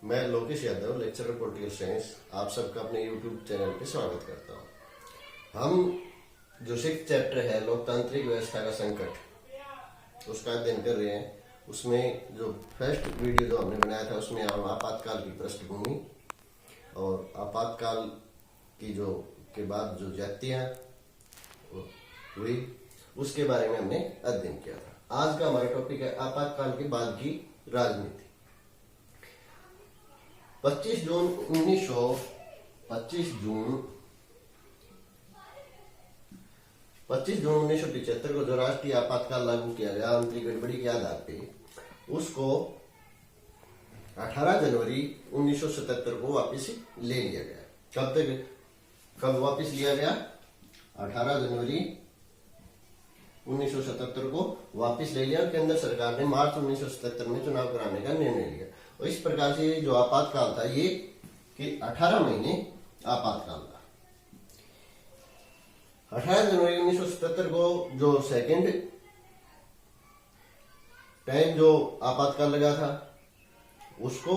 मैं Lokesh Yadav, lecturer political science, आप सबका अपने यूट्यूब चैनल पे स्वागत करता हूँ। हम जो 6th चैप्टर है लोकतांत्रिक व्यवस्था का संकट, उसका अध्ययन कर रहे हैं। उसमें जो फर्स्ट वीडियो जो हमने बनाया था उसमें हम आपातकाल की पृष्ठभूमि और आपातकाल की जो के बाद जो ज्यादतियां हुई उसके बारे में हमने अध्ययन किया था। आज का हमारा टॉपिक है आपातकाल के बाद की राजनीति। 25 जून 1975 को जो राष्ट्रीय आपातकाल लागू किया गया आंतरिक गड़बड़ी के आधार पे, उसको 18 जनवरी 1977 को वापस ले लिया गया। कब वापस लिया गया? 18 जनवरी 1977 को वापस ले लिया। केंद्र सरकार ने मार्च 1977 में चुनाव कराने का निर्णय लिया। और इस प्रकार से जो आपातकाल था ये कि 18 महीने आपातकाल था। 18 जनवरी 1977 को जो सेकंड टाइम जो आपातकाल लगा था उसको,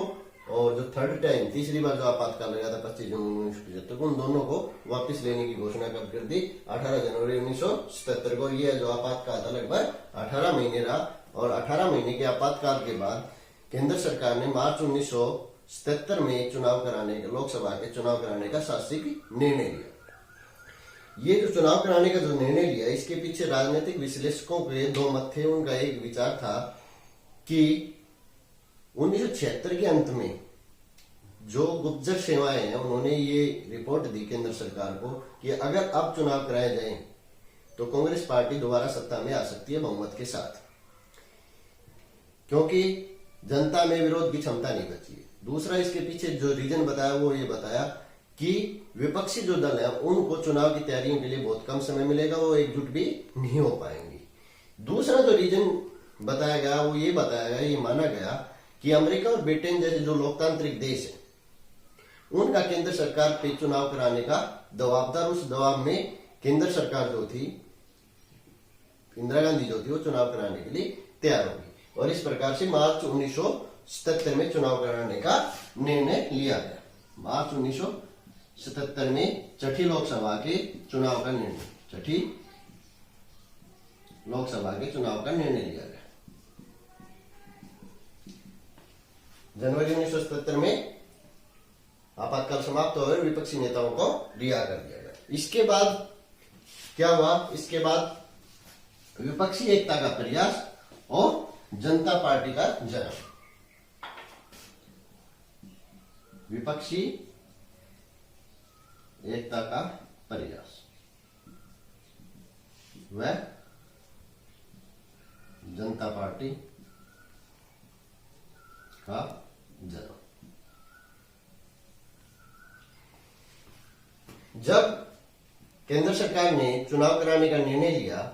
और जो थर्ड टाइम तीसरी बार जो आपातकाल लगा था 25 जून 1975 को, उन दोनों को वापस लेने की घोषणा कब कर दी? 18 जनवरी 1977 को। यह जो आपातकाल था लगभग 18 महीने रहा। और 18 महीने के आपातकाल के बाद केंद्र सरकार ने मार्च 1977 में चुनाव कराने का, लोकसभा के चुनाव कराने का शासकीय निर्णय लिया। ये जो चुनाव कराने का जो निर्णय लिया, इसके पीछे राजनीतिक विश्लेषकों के दो मत थे। उनका एक विचार था कि 1976 के अंत में जो गुप्तचर सेवाएं हैं उन्होंने ये रिपोर्ट दी केंद्र सरकार को कि अगर अब चुनाव कराए जाएं तो कांग्रेस पार्टी दोबारा सत्ता में आ सकती है बहुमत के साथ, क्योंकि जनता में विरोध की क्षमता नहीं बची है। दूसरा इसके पीछे जो रीजन बताया वो ये बताया कि विपक्षी जो दल है उनको चुनाव की तैयारियों के लिए बहुत कम समय मिलेगा, वो एकजुट भी नहीं हो पाएंगे। दूसरा जो रीजन बताया गया वो ये बताया गया, ये माना गया कि अमेरिका और ब्रिटेन जैसे जो लोकतांत्रिक देश है उनका केंद्र सरकार पे चुनाव कराने का दबाव था। उस दबाव में केंद्र सरकार जो थी, इंदिरा गांधी जो थी, वो चुनाव कराने के लिए तैयार होगी। और इस प्रकार से मार्च 1977 में चुनाव कराने का निर्णय लिया गया। मार्च 1977 में छठी लोकसभा के चुनाव का निर्णय, छठी लोकसभा के चुनाव का निर्णय लिया गया। जनवरी 1977 में आपातकाल समाप्त हो गए, विपक्षी नेताओं को रिहा कर दिया गया। इसके बाद क्या हुआ? इसके बाद विपक्षी एकता का प्रयास और जनता पार्टी का जन्म। विपक्षी एकता का प्रयास व जनता पार्टी का जन्म। जब केंद्र सरकार ने चुनाव कराने का निर्णय लिया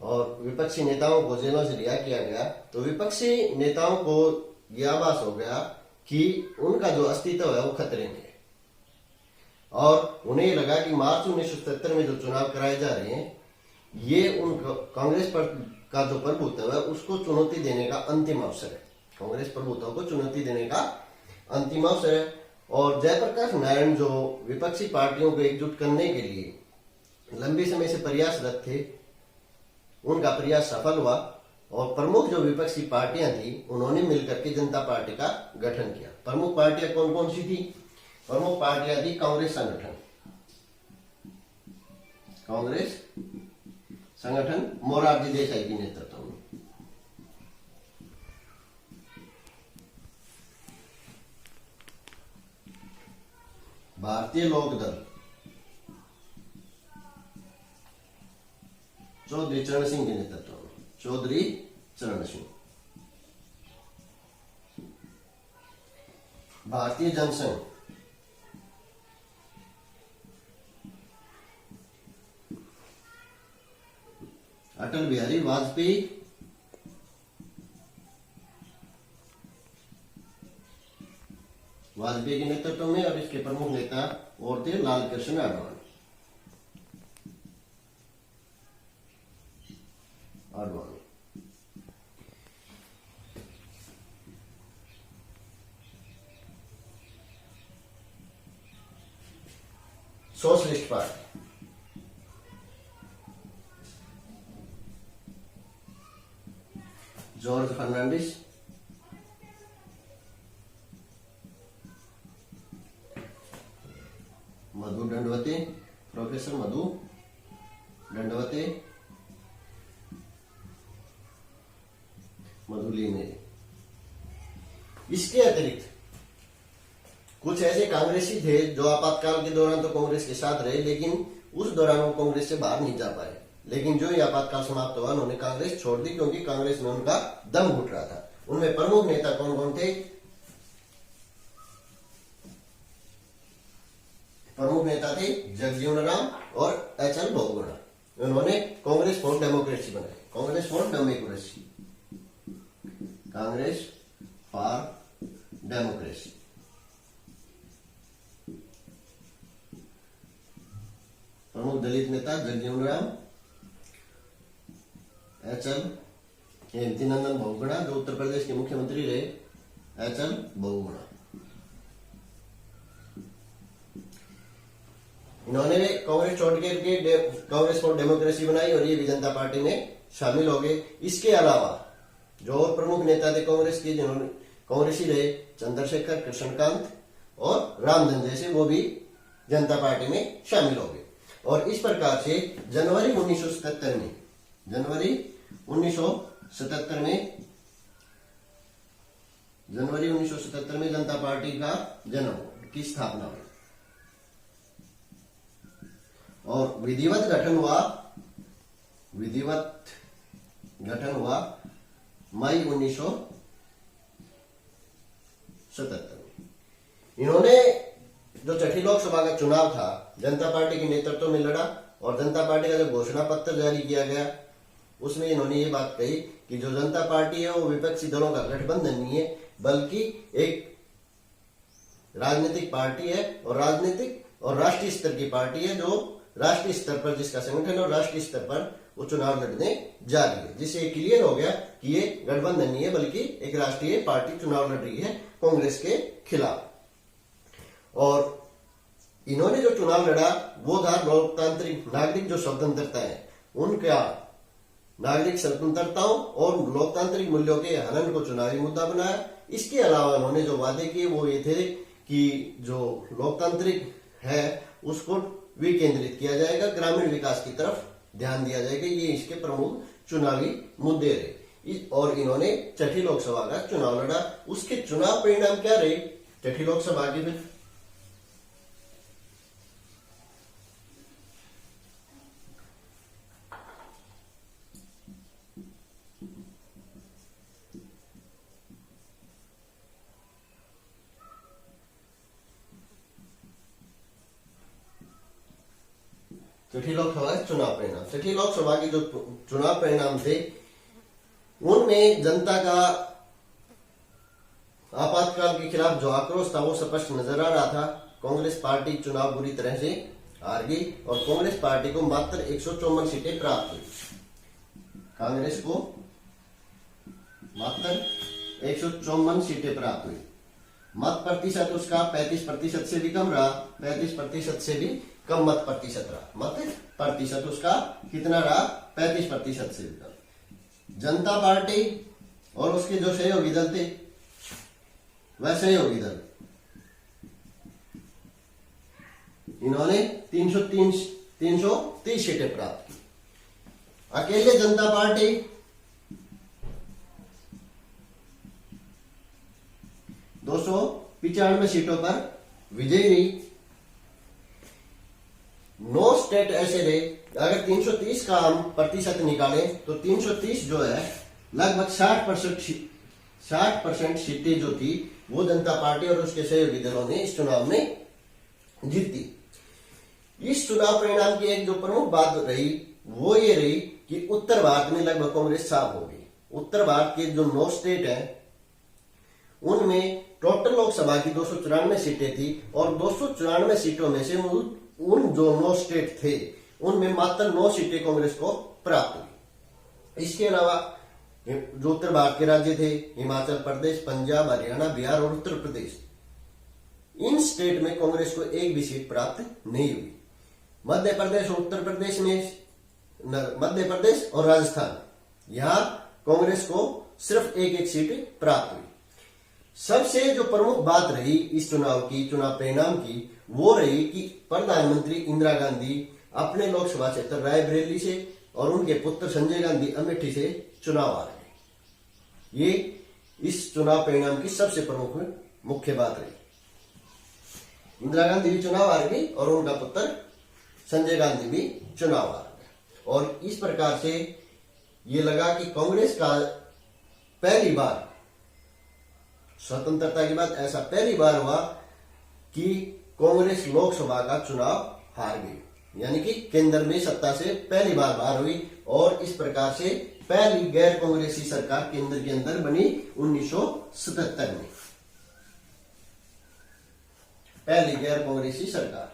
और विपक्षी नेताओं को जेलों से रिहा किया गया, तो विपक्षी नेताओं को यह आभास हो गया कि उनका जो अस्तित्व है वो खतरे में है। और उन्हें लगा कि मार्च 1977 में जो चुनाव कराए जा रहे हैं ये उन कांग्रेस पर का जो प्रभुत्व है उसको चुनौती देने का अंतिम अवसर है। कांग्रेस प्रभुत्व को चुनौती देने का अंतिम अवसर है। और जयप्रकाश नारायण जो विपक्षी पार्टियों को एकजुट करने के लिए लंबे समय से प्रयासरत थे, उनका प्रयास सफल हुआ। और प्रमुख जो विपक्षी पार्टियां थी उन्होंने मिलकर के जनता पार्टी का गठन किया। प्रमुख पार्टियां कौन कौन सी थी? प्रमुख पार्टियां थी कांग्रेस संगठन, कांग्रेस संगठन मोरारजी देसाई के नेतृत्व में। भारतीय लोक दल चौधरी चरण सिंह के नेतृत्व में, चौधरी चरण सिंह। भारतीय जनसंघ अटल बिहारी वाजपेयी के नेतृत्व में, और इसके प्रमुख नेता और थे Lal Krishna Advani. Socialist party, George Fernandes, Madhu Dandavate, professor Madhu Dandavate, मधुलिने। इसके अतिरिक्त कुछ ऐसे कांग्रेसी थे जो आपातकाल के दौरान तो कांग्रेस के साथ रहे, लेकिन उस दौरान वो कांग्रेस से बाहर नहीं जा पाए। लेकिन जो ही आपातकाल समाप्त हुआ उन्होंने कांग्रेस छोड़ दी, क्योंकि कांग्रेस में उनका दम घुट रहा था। उनमें प्रमुख नेता कौन कौन थे? प्रमुख नेता थे जगजीवन राम और एच.एल. बहुगुणा। उन्होंने कांग्रेस फॉर डेमोक्रेसी बनाई, Congress for democracy, Congress for democracy. प्रमुख दलित नेता जगजीवन राम, एच.एल. हेमंतनंदन बहुगुणा, जो उत्तर प्रदेश के मुख्यमंत्री रहे, एच.एल. बहुगुणा। इन्होंने कांग्रेस छोड़ के कांग्रेस फॉर डेमोक्रेसी बनाई और ये भी जनता पार्टी में शामिल हो गए। इसके अलावा जो और प्रमुख नेता थे कांग्रेस के, जिन्होंने कांग्रेसी रहे, चंद्रशेखर, कृष्णकांत और रामधन जैसे, वो भी जनता पार्टी में शामिल हो गए। और इस प्रकार से जनवरी 1977 में जनता पार्टी का जन्म की स्थापना हुई और विधिवत गठन हुआ मई 1977 में। इन्होंने जो छठी लोकसभा का चुनाव था जनता पार्टी के नेतृत्व में लड़ा और जनता पार्टी का जब घोषणा पत्र जारी किया गया उसमें इन्होंने ये बात कही कि जो जनता पार्टी है वो विपक्षी दलों का गठबंधन नहीं है, बल्कि एक राजनीतिक पार्टी है और राजनीतिक और राष्ट्रीय स्तर की पार्टी है, जो राष्ट्रीय स्तर पर जिसका संगठन और राष्ट्रीय स्तर पर वो चुनाव लड़ने जा रही है। जिससे क्लियर हो गया कि ये गठबंधन नहीं है, बल्कि एक राष्ट्रीय पार्टी चुनाव लड़ रही है कांग्रेस के खिलाफ। और इन्होंने जो चुनाव लड़ा वो था लोकतांत्रिक नागरिक जो स्वतंत्रता है उनका, नागरिक स्वतंत्रताओं और लोकतांत्रिक मूल्यों के हनन को चुनावी मुद्दा बनाया। इसके अलावा उन्होंने जो वादे किए वो ये थे कि जो लोकतांत्रिक है उसको विकेंद्रित किया जाएगा, ग्रामीण विकास की तरफ ध्यान दिया जाएगा। ये इसके प्रमुख चुनावी मुद्दे रहे। और इन्होंने छठी लोकसभा का चुनाव लड़ा। उसके चुनाव परिणाम क्या रहे छठी लोकसभा के में? छठी लोकसभा के चुनाव परिणाम, छठी लोकसभा के जो चुनाव परिणाम थे उनमें जनता का आपातकाल के खिलाफ जो आक्रोश था वो स्पष्ट नजर आ रहा था। कांग्रेस पार्टी चुनाव बुरी तरह से हार गई और कांग्रेस पार्टी को मात्र 154 सीटें प्राप्त हुई। कांग्रेस को मात्र 154 सीटें प्राप्त हुई। मत प्रतिशत उसका 35% से भी कम रहा, 35% से भी कम मत प्रतिशत रहा। मत प्रतिशत उसका कितना रहा? 35% से भी कम। जनता पार्टी और उसके जो सहयोगी दल थे वह सहयोगी दल, इन्होंने 330 सीटें प्राप्त की। अकेले जनता पार्टी 295 सीटों पर विजयी रही। 9 स्टेट ऐसे रहे, अगर 330 का हम प्रतिशत निकालें तो 330 जो है लगभग 60% सीटें जो थी वो जनता पार्टी और उसके सहयोगी दलों ने इस चुनाव में जीती। इस चुनाव परिणाम की एक जो प्रमुख बात रही वो ये रही कि उत्तर भारत में लगभग कांग्रेस साफ हो गई। उत्तर भारत के जो 9 स्टेट हैं उनमें टोटल लोकसभा की 294 सीटें थी और 294 सीटों में से उन जो 9 स्टेट थे उनमें मात्र 9 सीटें कांग्रेस को प्राप्त हुई। इसके अलावा जो उत्तर भारत के राज्य थे हिमाचल प्रदेश, पंजाब, हरियाणा, बिहार और उत्तर प्रदेश, इन स्टेट में कांग्रेस को एक भी सीट प्राप्त नहीं हुई। मध्य प्रदेश और उत्तर प्रदेश में, मध्य प्रदेश और राजस्थान, यहां कांग्रेस को सिर्फ एक एक सीट प्राप्त हुई। सबसे जो प्रमुख बात रही इस चुनाव की, चुनाव परिणाम की, वो रही कि प्रधानमंत्री इंदिरा गांधी अपने लोकसभा क्षेत्र रायबरेली से और उनके पुत्र संजय गांधी अमेठी से चुनाव आ रहे। ये इस चुनाव परिणाम की सबसे प्रमुख मुख्य बात रही। इंदिरा गांधी भी चुनाव हार गई और उनका पुत्र संजय गांधी भी चुनाव हार गए। और इस प्रकार से ये लगा कि कांग्रेस का पहली बार, स्वतंत्रता के बाद ऐसा पहली बार हुआ कि कांग्रेस लोकसभा का चुनाव हार गई, यानी कि केंद्र में सत्ता से पहली बार बाहर हुई। और इस प्रकार से पहली गैर कांग्रेसी सरकार केंद्र के अंदर बनी 1977 में, पहली गैर कांग्रेसी सरकार।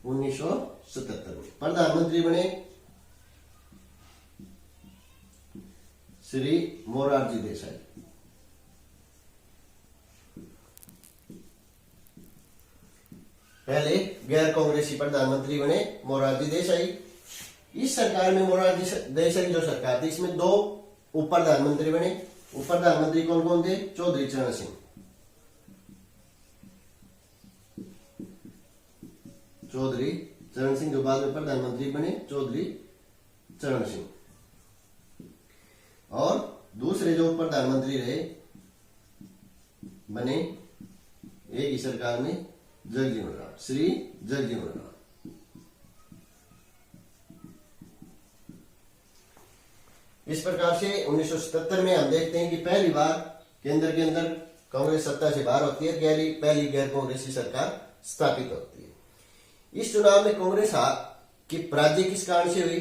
उन्नीस सौ 77 में प्रधानमंत्री बने श्री मोरारजी देसाई। पहले गैर कांग्रेसी प्रधानमंत्री बने मोरारजी देसाई। इस सरकार में मोरारजी देसाई जो सरकार थी, इसमें दो उप प्रधानमंत्री बने। उप प्रधानमंत्री कौन कौन थे? चौधरी चरण सिंह, चौधरी चरण सिंह जो बाद में प्रधानमंत्री बने, चौधरी चरण सिंह। और दूसरे जो प्रधानमंत्री रहे बने एक ही सरकार में जगजीवन राम, श्री जगजीवन राम। इस प्रकार से 1977 में हम देखते हैं कि पहली बार केंद्र के अंदर कांग्रेस सत्ता से बाहर होती है, पहली गैर कांग्रेसी सरकार स्थापित होती है। इस चुनाव में कांग्रेस की पराजय किस कारण से हुई,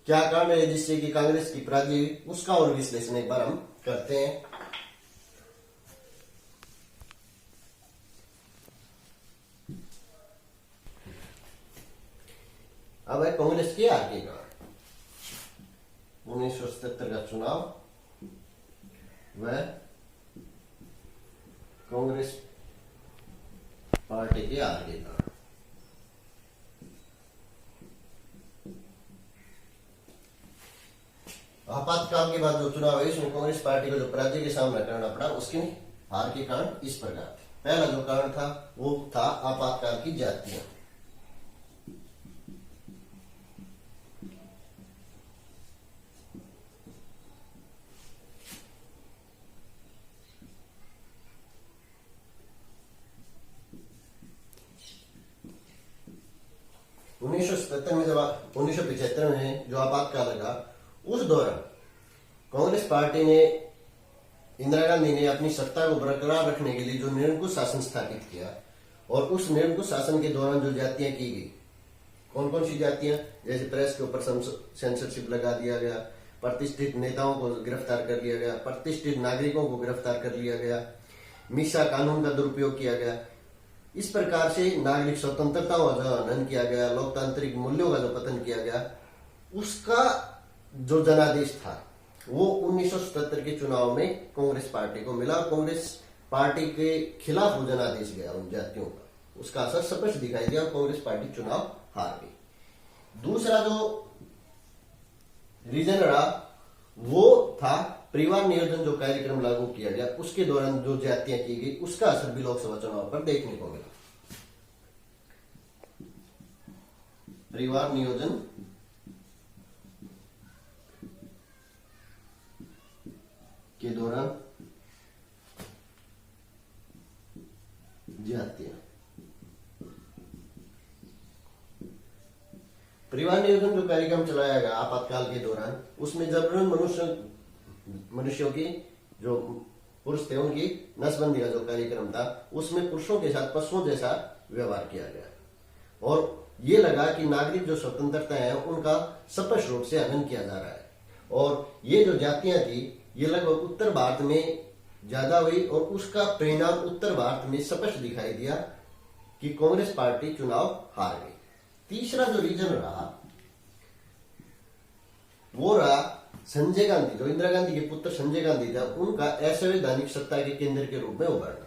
क्या कारण है जिससे कि कांग्रेस की पराजय हुई, उसका और विश्लेषण एक बार हम करते हैं। अब है कांग्रेस के हार के कारण। 1977 का चुनाव वह कांग्रेस पार्टी के हार के कारण। आपातकाल के बाद जो चुनाव है इसमें कांग्रेस पार्टी को जो पराजय का सामना करना पड़ा, उसके हार के कारण इस प्रकार थे। पहला जो कारण था वो था आपातकाल की जातियां। उन्नीस सौ 75 में जो आपातकाल लगा, उस दौरान कांग्रेस पार्टी ने, इंदिरा गांधी ने अपनी सत्ता को बरकरार रखने के लिए जो निरंकुश शासन स्थापित किया, और उस निरंकुश शासन के दौरान जो जातियां की गई, कौन कौन सी जातियां, जैसे प्रेस के ऊपर सेंसरशिप लगा दिया गया, प्रतिष्ठित नेताओं को गिरफ्तार कर लिया गया, प्रतिष्ठित नागरिकों को गिरफ्तार कर लिया गया, मीसा कानून का दुरुपयोग किया गया। इस प्रकार से नागरिक स्वतंत्रता का जो हनन किया गया, लोकतांत्रिक मूल्यों का जो पतन किया गया, उसका जो जनादेश था वो 1977 के चुनाव में कांग्रेस पार्टी को मिला। कांग्रेस पार्टी के खिलाफ वो जनादेश गया उन जातियों का, उसका असर स्पष्ट दिखाई दिया और कांग्रेस पार्टी चुनाव हार गई। दूसरा जो रीजन रहा वो था परिवार नियोजन जो कार्यक्रम लागू किया गया, उसके दौरान जो जातियां की गई, उसका असर भी लोकसभा चुनाव पर देखने को मिला। परिवार नियोजन के दौरान जातियां, परिवार नियोजन जो कार्यक्रम चलाया गया आपातकाल के दौरान, उसमें जबरन मनुष्यों की जो पुरुष थे उनकी नसबंदी का जो कार्यक्रम था, उसमें पुरुषों के साथ पशुओं जैसा व्यवहार किया गया। और ये लगा कि नागरिक जो स्वतंत्रता है उनका स्पष्ट रूप से हनन किया जा रहा है। और ये जो जातियां थी ये लगभग उत्तर भारत में ज्यादा हुई, और उसका परिणाम उत्तर भारत में स्पष्ट दिखाई दिया कि कांग्रेस पार्टी चुनाव हार गई। तीसरा जो रीजन रहा वो रहा संजय गांधी, जो इंदिरा गांधी के पुत्र संजय गांधी था, उनका असंवैधानिक सत्ता के केंद्र के रूप में उभरना।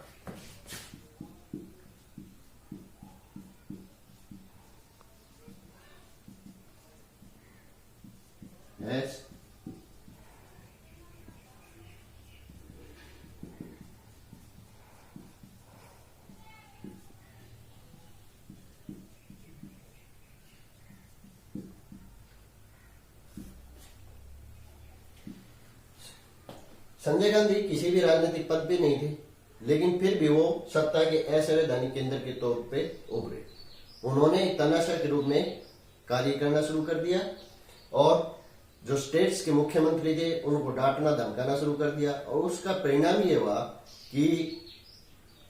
संजय गांधी किसी भी राजनीतिक पद पे नहीं थे, लेकिन फिर भी वो सत्ता के असंवैधानिक केंद्र के तौर पे उभरे। उन्होंने एक तानाशाह के रूप में कार्य करना शुरू कर दिया और जो स्टेट्स के मुख्यमंत्री थे उनको डांटना धमकाना शुरू कर दिया। और उसका परिणाम ये हुआ कि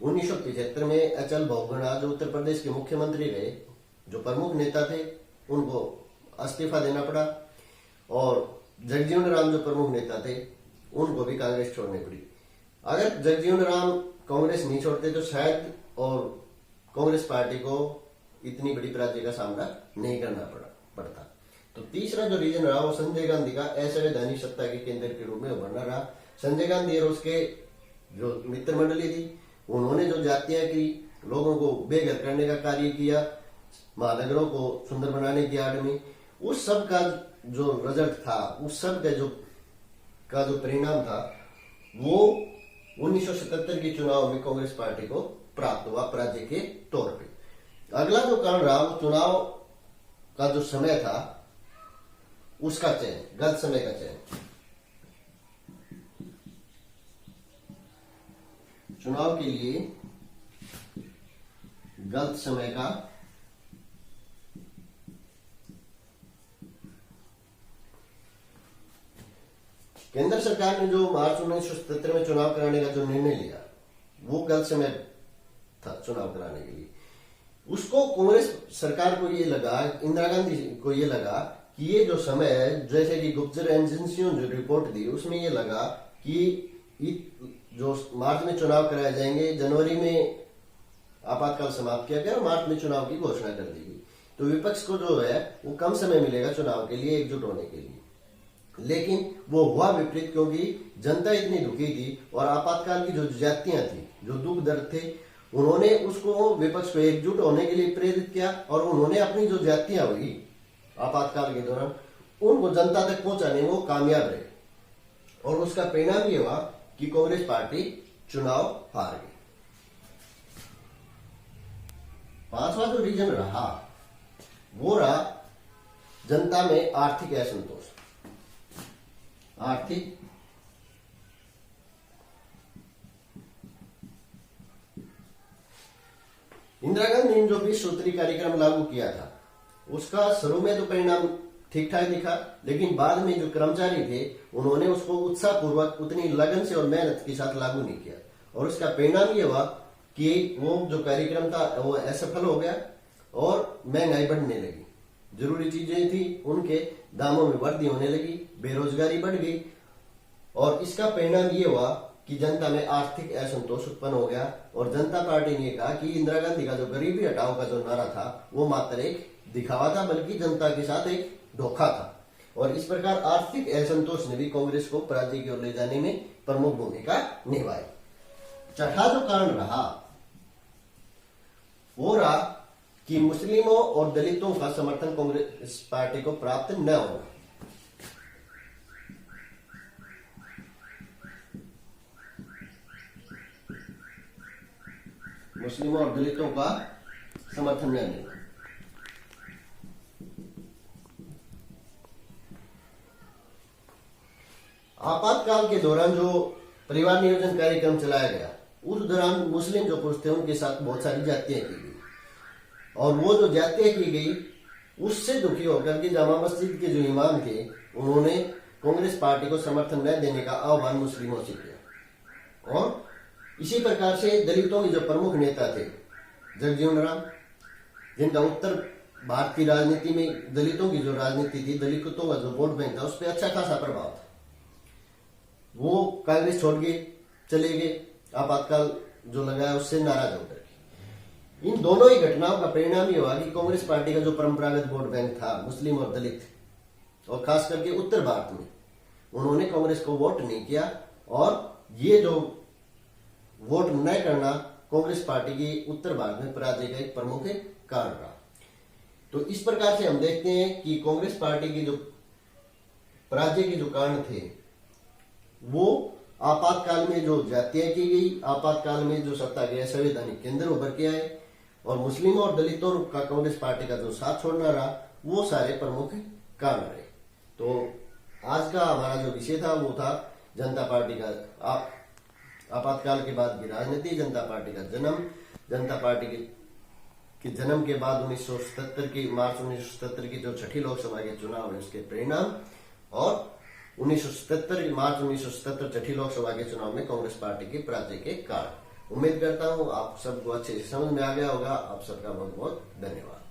1975 में अचल बहुगुणा, जो उत्तर प्रदेश के मुख्यमंत्री रहे, जो प्रमुख नेता थे, उनको इस्तीफा देना पड़ा। और जगजीवन राम, जो प्रमुख नेता थे, उनको भी कांग्रेस छोड़नी पड़ी। अगर जगजीवन राम कांग्रेस नहीं छोड़ते तो शायद और कांग्रेस पार्टी को इतनी बड़ी पराजय का सामना नहीं करना पड़ता। तो तीसरा जो रीजन रहा वो संजय गांधी का असंवैधानिक सत्ता के केंद्र के रूप में उभरना रहा। संजय गांधी और उसके जो मित्र मंडली थी, उन्होंने जो जातियां की, लोगों को बेघर करने का कार्य किया, महानगरों को सुंदर बनाने की आड़ में, उस सब का जो रिजल्ट था, उस सब का जो परिणाम था, वो 1977 के चुनाव में कांग्रेस पार्टी को प्राप्त हुआ पराजय के तौर पे। अगला जो कारण रहा वो चुनाव का जो समय था उसका चयन, गलत समय का चयन। चुनाव के लिए गलत समय का केंद्र सरकार ने जो मार्च 1977 में चुनाव कराने का जो निर्णय लिया, वो गलत समय था चुनाव कराने के लिए। उसको कांग्रेस सरकार को ये लगा, इंदिरा गांधी को ये लगा कि ये जो समय है, जैसे कि गुप्तचर एजेंसियों जो रिपोर्ट दी उसमें ये लगा कि जो मार्च में चुनाव कराए जाएंगे, जनवरी में आपातकाल समाप्त किया गया और मार्च में चुनाव की घोषणा कर दी गई। तो विपक्ष को जो है वो कम समय मिलेगा चुनाव के लिए एकजुट होने के लिए। लेकिन वो हुआ विपरीत, क्योंकि जनता इतनी दुखी थी और आपातकाल की जो जातियां थी, जो दुख दर्द थे, उन्होंने उसको विपक्ष को एकजुट होने के लिए प्रेरित किया और उन्होंने अपनी जो जातियां हुई आपातकाल के दौरान उनको जनता तक पहुंचाने में वो कामयाब रहे। और उसका परिणाम ये हुआ कि कांग्रेस पार्टी चुनाव हार गई। पांचवा जो रीजन रहा वो रहा जनता में आर्थिक असंतोष। आर्थिक इंदिरा गांधी ने जो 20 सूत्री कार्यक्रम लागू किया था, उसका शुरू में तो परिणाम ठीक ठाक दिखा, लेकिन बाद में जो कर्मचारी थे उन्होंने उसको उत्साहपूर्वक उतनी लगन से और मेहनत के साथ लागू नहीं किया। और उसका परिणाम ये हुआ कि वो जो कार्यक्रम था वो असफल हो गया और महंगाई बढ़ने लगी। जरूरी चीजें थी उनके दामों में वृद्धि होने लगी, बेरोजगारी बढ़ गई। और इसका परिणाम ये हुआ कि जनता में आर्थिक असंतोष उत्पन्न हो गया। और जनता पार्टी ने कहा कि इंदिरा गांधी का जो गरीबी हटाओ का जो नारा था वो मात्र एक दिखावा था, बल्कि जनता के साथ एक धोखा था। और इस प्रकार आर्थिक असंतोष ने भी कांग्रेस को पराजय की ओर ले जाने में प्रमुख भूमिका निभाई। चौथा जो कारण रहा वो रहा कि मुस्लिमों और दलितों का समर्थन कांग्रेस पार्टी को प्राप्त न होना। मुस्लिमों और दलितों का समर्थन न मिलना। आपातकाल के दौरान जो परिवार नियोजन कार्यक्रम चलाया गया, उस दौरान मुस्लिम जो पुरुष थे उनके साथ बहुत सारी जातियां की गई। और वो जो जातियां की गई उससे दुखी होकर के जामा मस्जिद के जो इमाम थे उन्होंने कांग्रेस पार्टी को समर्थन न देने का आह्वान मुस्लिमों से किया। और इसी प्रकार से दलितों के जो प्रमुख नेता थे जगजीवन राम, जिनका उत्तर भारत की राजनीति में दलितों की जो राजनीति थी, दलितों का जो वोट बैंक था उस पर अच्छा खासा प्रभाव था, वो कांग्रेस छोड़ के चले गए। आपातकाल जो लगाया उससे नाराज होकर इन दोनों ही घटनाओं का परिणाम ये हुआ कि कांग्रेस पार्टी का जो परंपरागत वोट बैंक था मुस्लिम और दलित, और खास करके उत्तर भारत में, उन्होंने कांग्रेस को वोट नहीं किया, और ये जो वोट न करना कांग्रेस पार्टी की उत्तर भारत में पराजय का एक प्रमुख कारण रहा। तो इस प्रकार से हम देखते हैं कि कांग्रेस पार्टी की जो पराजय के जो कारण थे वो आपातकाल में जो जातियां की गई, आपातकाल में जो सत्ता के असंवैधानिक केंद्र उभर के आए, और मुस्लिमों और दलितों का कांग्रेस पार्टी का जो साथ छोड़ना रहा, वो सारे प्रमुख कारण रहे। तो आज का हमारा जो विषय था वो था जनता पार्टी का आपातकाल के बाद की राजनीति, जनता पार्टी का जन्म, जनता पार्टी के जन्म के बाद 1977 की मार्च 1977 की जो छठी लोकसभा के चुनाव है उसके परिणाम, और 1977 मार्च 1977 छठी लोकसभा के चुनाव में कांग्रेस पार्टी के पराजय के कारण। उम्मीद करता हूं आप सबको अच्छे से समझ में आ गया होगा। आप सबका बहुत बहुत धन्यवाद।